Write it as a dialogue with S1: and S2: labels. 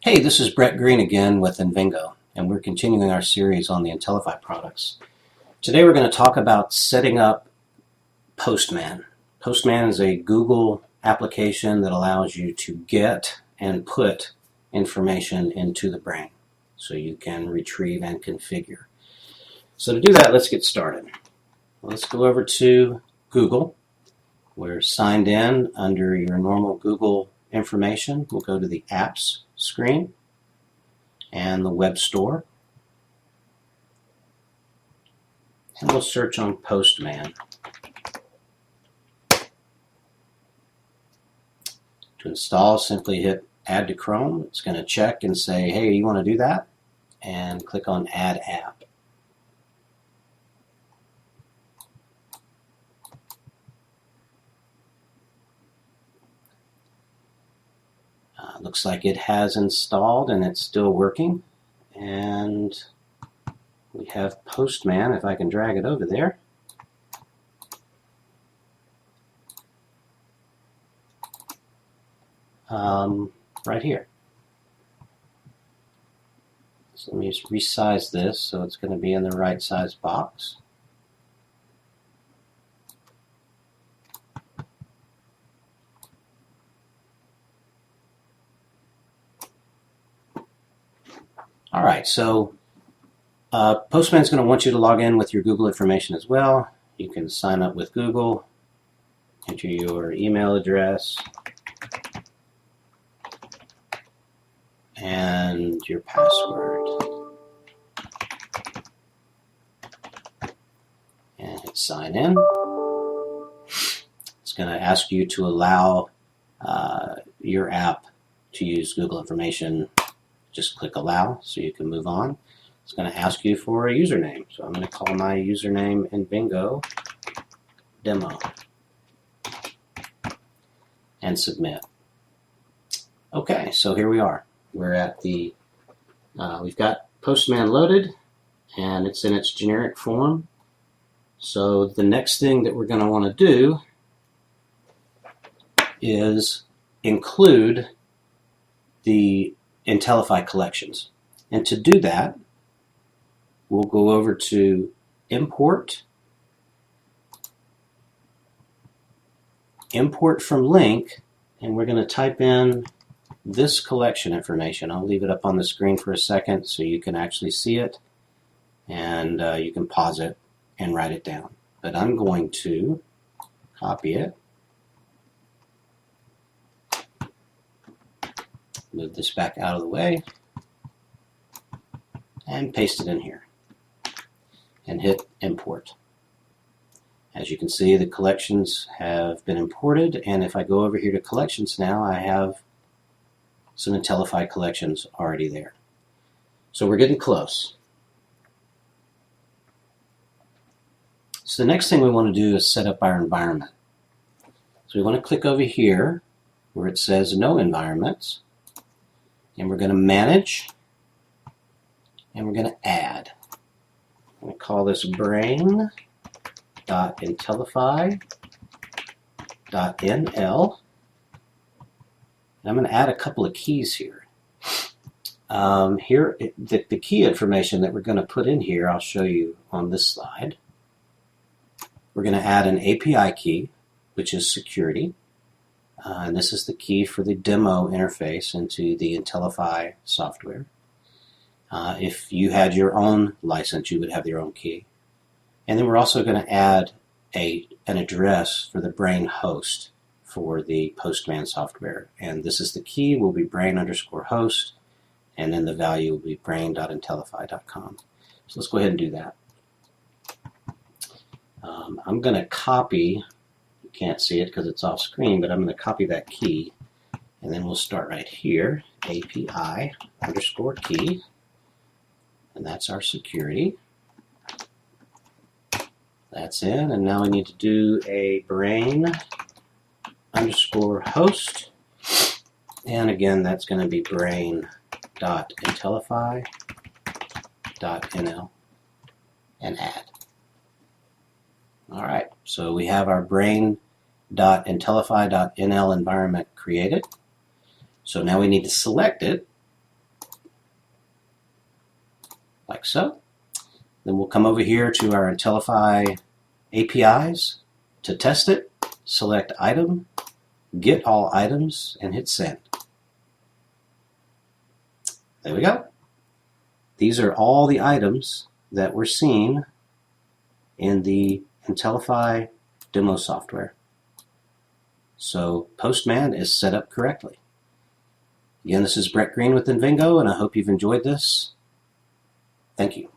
S1: Hey, this is Brett Green again with Invingo, and we're continuing our series on the Intellifi products. Today we're going to talk about setting up Postman. Postman is a Google application that allows you to get and put information into the brain so you can retrieve and configure. So to do that, let's get started. Let's go over to Google. We're signed in under your normal Google information. We'll go to the Apps screen and the Web Store. And we'll search on Postman. To install, simply hit Add to Chrome. It's going to check and say, hey, you want to do that? And click on Add App. Looks like it has installed and it's still working. And we have Postman, if I can drag it over there. Right here. So let me just resize this so it's going to be in the right size box. All right, so Postman is going to want you to log in with your Google information as well. You can sign up with Google, enter your email address, and your password. And hit sign in. It's going to ask you to allow your app to use Google information. Just click allow so you can move on. It's going to ask you for a username. So I'm going to call my username Invingo Demo and submit. Okay, so here we are. We're at the, we've got Postman loaded and it's in its generic form. So the next thing that we're going to want to do is include the Intellifi collections. And to do that, we'll go over to Import, Import from Link, and we're going to type in this collection information. I'll leave it up on the screen for a second so you can actually see it, and you can pause it and write it down. But I'm going to copy it, move this back out of the way, and paste it in here, and hit import. As you can see, the collections have been imported, and if I go over here to collections now, I have some Intellifi collections already there. So we're getting close. So the next thing we want to do is set up our environment. So we want to click over here where it says no environments, and we're going to manage, and we're going to add. I'm going to call this brain.intellifi.nl. I'm going to add a couple of keys here. The key information that we're going to put in here, I'll show you on this slide. We're going to add an API key, which is security. And this is the key for the demo interface into the Intellifi software. If you had your own license, you would have your own key. And then we're also going to add an address for the brain host for the Postman software. And this is the key, will be brain_host, and then the value will be brain.intellifi.com. So let's go ahead and do that. I'm going to copy, you can't see it because it's off screen, but I'm going to copy that key, and then we'll start right here, API_key, and that's our security. That's in, and now we need to do a brain_host, and again that's going to be brain.intellifi.nl, and add. All right, so we have our brain.intellifi.nl environment created. So now we need to select it like so. Then we'll come over here to our Intellifi APIs. To test it, select Item, Get All Items, and hit Send. There we go. These are all the items that we're seeing in the Intellifi demo software. So Postman is set up correctly. Again, this is Brett Green with Invingo, and I hope you've enjoyed this. Thank you.